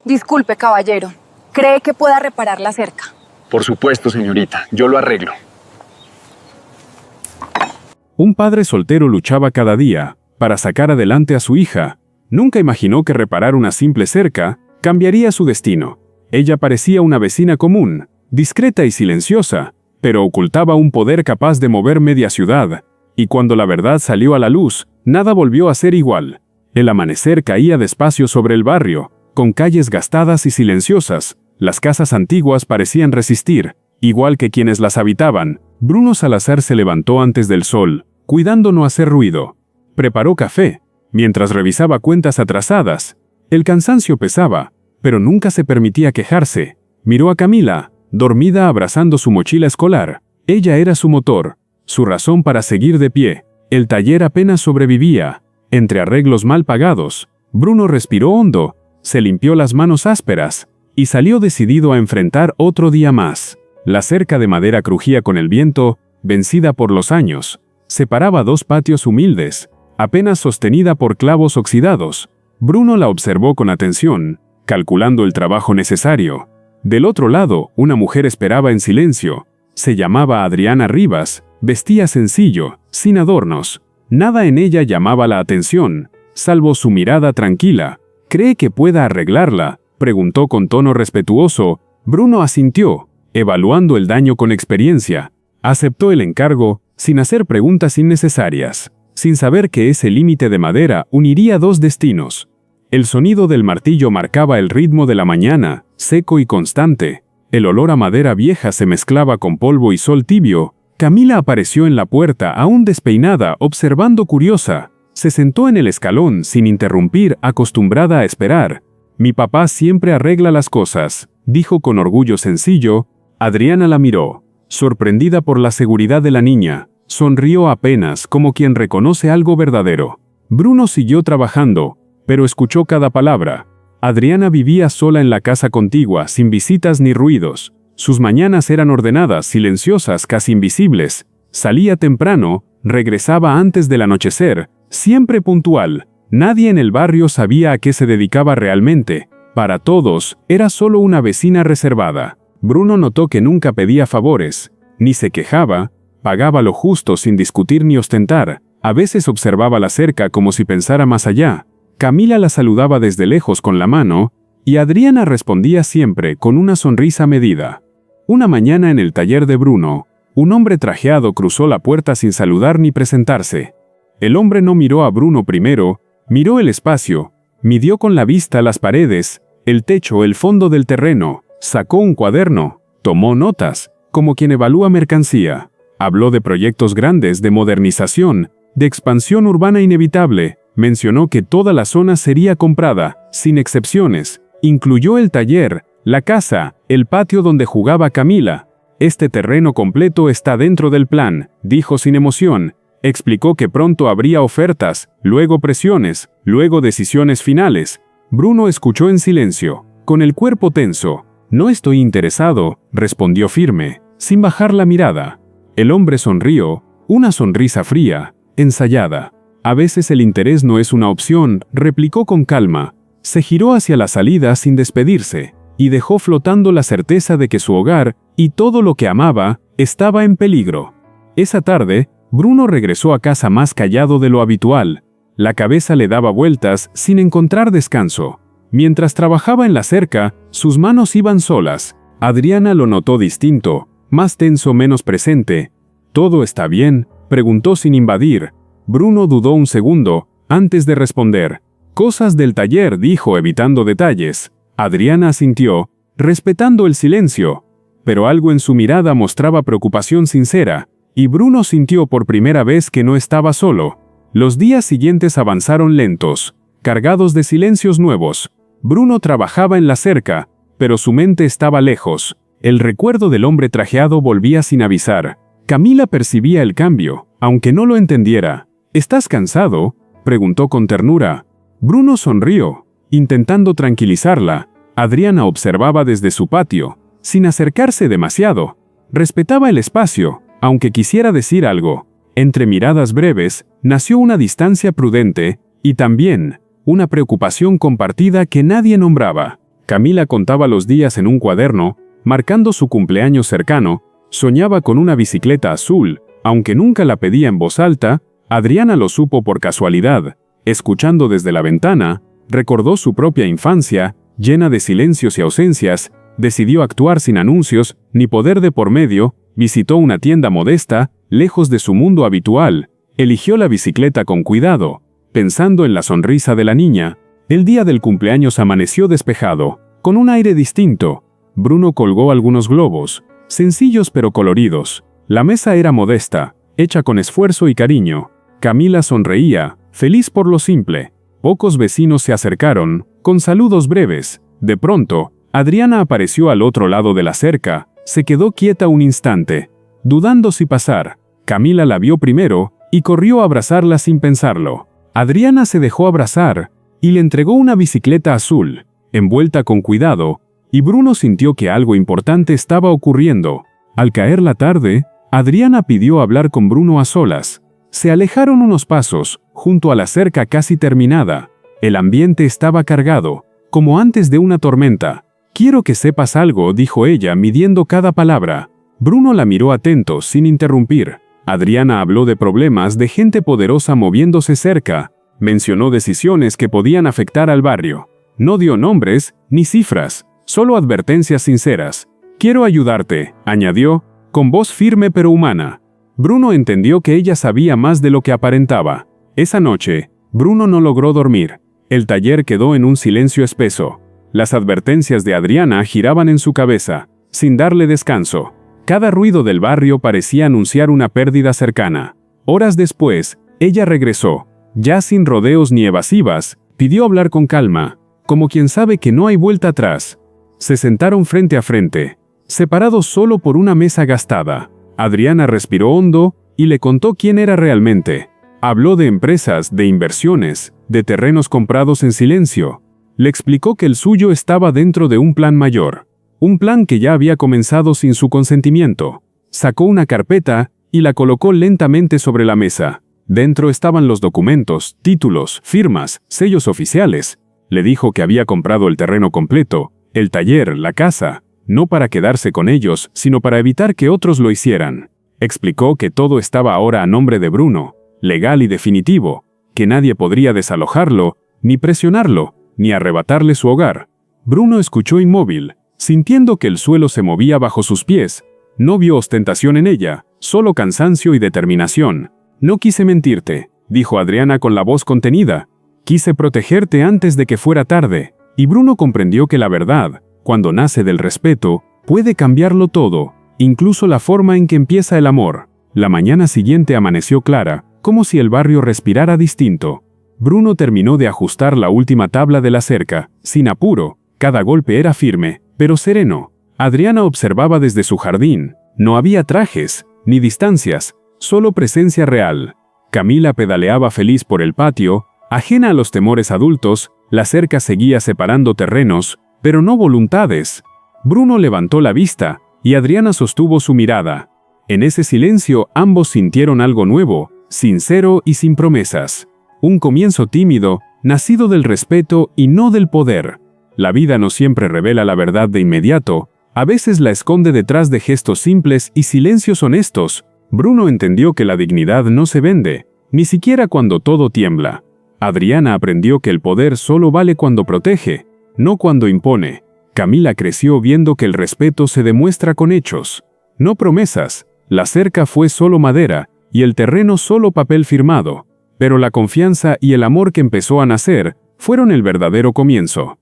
Disculpe, caballero. ¿Cree que pueda reparar la cerca? Por supuesto, señorita. Yo lo arreglo. Un padre soltero luchaba cada día para sacar adelante a su hija. Nunca imaginó que reparar una simple cerca cambiaría su destino. Ella parecía una vecina común, discreta y silenciosa, pero ocultaba un poder capaz de mover media ciudad. Y cuando la verdad salió a la luz, nada volvió a ser igual. El amanecer caía despacio sobre el barrio, con calles gastadas y silenciosas. Las casas antiguas parecían resistir, igual que quienes las habitaban. Bruno Salazar se levantó antes del sol, cuidando no hacer ruido. Preparó café, mientras revisaba cuentas atrasadas. El cansancio pesaba, pero nunca se permitía quejarse. Miró a Camila, dormida abrazando su mochila escolar. Ella era su motor, su razón para seguir de pie. El taller apenas sobrevivía. Entre arreglos mal pagados, Bruno respiró hondo, se limpió las manos ásperas y salió decidido a enfrentar otro día más. La cerca de madera crujía con el viento, vencida por los años. Separaba dos patios humildes, apenas sostenida por clavos oxidados. Bruno la observó con atención, calculando el trabajo necesario. Del otro lado, una mujer esperaba en silencio. Se llamaba Adriana Rivas, vestía sencillo, sin adornos. Nada en ella llamaba la atención, salvo su mirada tranquila. ¿Cree que pueda arreglarla?, preguntó con tono respetuoso. Bruno asintió, evaluando el daño con experiencia. Aceptó el encargo, sin hacer preguntas innecesarias, sin saber que ese límite de madera uniría dos destinos. El sonido del martillo marcaba el ritmo de la mañana, seco y constante. El olor a madera vieja se mezclaba con polvo y sol tibio. Camila apareció en la puerta, aún despeinada, observando curiosa. Se sentó en el escalón, sin interrumpir, acostumbrada a esperar. «Mi papá siempre arregla las cosas», dijo con orgullo sencillo. Adriana la miró, sorprendida por la seguridad de la niña. Sonrió apenas, como quien reconoce algo verdadero. Bruno siguió trabajando, pero escuchó cada palabra. Adriana vivía sola en la casa contigua, sin visitas ni ruidos. Sus mañanas eran ordenadas, silenciosas, casi invisibles. Salía temprano, regresaba antes del anochecer, siempre puntual. Nadie en el barrio sabía a qué se dedicaba realmente. Para todos, era solo una vecina reservada. Bruno notó que nunca pedía favores, ni se quejaba, pagaba lo justo sin discutir ni ostentar. A veces observaba la cerca como si pensara más allá. Camila la saludaba desde lejos con la mano, y Adriana respondía siempre con una sonrisa medida. Una mañana en el taller de Bruno, un hombre trajeado cruzó la puerta sin saludar ni presentarse. El hombre no miró a Bruno primero, miró el espacio, midió con la vista las paredes, el techo, el fondo del terreno, sacó un cuaderno, tomó notas, como quien evalúa mercancía. Habló de proyectos grandes, de modernización, de expansión urbana inevitable. Mencionó que toda la zona sería comprada, sin excepciones. Incluyó el taller, la casa, el patio donde jugaba Camila. «Este terreno completo está dentro del plan», dijo sin emoción. Explicó que pronto habría ofertas, luego presiones, luego decisiones finales. Bruno escuchó en silencio, con el cuerpo tenso. «No estoy interesado», respondió firme, sin bajar la mirada. El hombre sonrió, una sonrisa fría, ensayada. «A veces el interés no es una opción», replicó con calma. Se giró hacia la salida sin despedirse, y dejó flotando la certeza de que su hogar, y todo lo que amaba, estaba en peligro. Esa tarde, Bruno regresó a casa más callado de lo habitual. La cabeza le daba vueltas sin encontrar descanso. Mientras trabajaba en la cerca, sus manos iban solas. Adriana lo notó distinto, más tenso, menos presente. «¿Todo está bien?», preguntó sin invadir. Bruno dudó un segundo, antes de responder. «Cosas del taller», dijo evitando detalles. Adriana asintió, respetando el silencio. Pero algo en su mirada mostraba preocupación sincera, y Bruno sintió por primera vez que no estaba solo. Los días siguientes avanzaron lentos, cargados de silencios nuevos. Bruno trabajaba en la cerca, pero su mente estaba lejos. El recuerdo del hombre trajeado volvía sin avisar. Camila percibía el cambio, aunque no lo entendiera. «¿Estás cansado?», preguntó con ternura. Bruno sonrió, intentando tranquilizarla. Adriana observaba desde su patio, sin acercarse demasiado. Respetaba el espacio, aunque quisiera decir algo. Entre miradas breves, nació una distancia prudente, y también una preocupación compartida que nadie nombraba. Camila contaba los días en un cuaderno, marcando su cumpleaños cercano. Soñaba con una bicicleta azul, aunque nunca la pedía en voz alta. Adriana lo supo por casualidad. Escuchando desde la ventana, recordó su propia infancia, llena de silencios y ausencias. Decidió actuar sin anuncios, ni poder de por medio. Visitó una tienda modesta, lejos de su mundo habitual. Eligió la bicicleta con cuidado, pensando en la sonrisa de la niña. El día del cumpleaños amaneció despejado, con un aire distinto. Bruno colgó algunos globos, sencillos pero coloridos. La mesa era modesta, hecha con esfuerzo y cariño. Camila sonreía, feliz por lo simple. Pocos vecinos se acercaron, con saludos breves. De pronto, Adriana apareció al otro lado de la cerca. Se quedó quieta un instante, dudando si pasar. Camila la vio primero y corrió a abrazarla sin pensarlo. Adriana se dejó abrazar y le entregó una bicicleta azul, envuelta con cuidado, y Bruno sintió que algo importante estaba ocurriendo. Al caer la tarde, Adriana pidió hablar con Bruno a solas. Se alejaron unos pasos, junto a la cerca casi terminada. El ambiente estaba cargado, como antes de una tormenta. «Quiero que sepas algo», dijo ella, midiendo cada palabra. Bruno la miró atento, sin interrumpir. Adriana habló de problemas de gente poderosa moviéndose cerca. Mencionó decisiones que podían afectar al barrio. No dio nombres ni cifras, solo advertencias sinceras. «Quiero ayudarte», añadió, con voz firme pero humana. Bruno entendió que ella sabía más de lo que aparentaba. Esa noche, Bruno no logró dormir. El taller quedó en un silencio espeso. Las advertencias de Adriana giraban en su cabeza, sin darle descanso. Cada ruido del barrio parecía anunciar una pérdida cercana. Horas después, ella regresó. Ya sin rodeos ni evasivas, pidió hablar con calma, como quien sabe que no hay vuelta atrás. Se sentaron frente a frente, separados solo por una mesa gastada. Adriana respiró hondo y le contó quién era realmente. Habló de empresas, de inversiones, de terrenos comprados en silencio. Le explicó que el suyo estaba dentro de un plan mayor, un plan que ya había comenzado sin su consentimiento. Sacó una carpeta y la colocó lentamente sobre la mesa. Dentro estaban los documentos, títulos, firmas, sellos oficiales. Le dijo que había comprado el terreno completo, el taller, la casa, no para quedarse con ellos, sino para evitar que otros lo hicieran. Explicó que todo estaba ahora a nombre de Bruno, legal y definitivo, que nadie podría desalojarlo, ni presionarlo, ni arrebatarle su hogar. Bruno escuchó inmóvil, sintiendo que el suelo se movía bajo sus pies. No vio ostentación en ella, solo cansancio y determinación. «No quise mentirte», dijo Adriana con la voz contenida. «Quise protegerte antes de que fuera tarde». Y Bruno comprendió que la verdad, cuando nace del respeto, puede cambiarlo todo, incluso la forma en que empieza el amor. La mañana siguiente amaneció clara, como si el barrio respirara distinto. Bruno terminó de ajustar la última tabla de la cerca, sin apuro. Cada golpe era firme, pero sereno. Adriana observaba desde su jardín. No había trajes, ni distancias, solo presencia real. Camila pedaleaba feliz por el patio, ajena a los temores adultos. La cerca seguía separando terrenos, pero no voluntades. Bruno levantó la vista, y Adriana sostuvo su mirada. En ese silencio ambos sintieron algo nuevo, sincero y sin promesas. Un comienzo tímido, nacido del respeto y no del poder. La vida no siempre revela la verdad de inmediato, a veces la esconde detrás de gestos simples y silencios honestos. Bruno entendió que la dignidad no se vende, ni siquiera cuando todo tiembla. Adriana aprendió que el poder solo vale cuando protege, no cuando impone. Camila creció viendo que el respeto se demuestra con hechos, no promesas. La cerca fue solo madera, y el terreno solo papel firmado. Pero la confianza y el amor que empezó a nacer fueron el verdadero comienzo.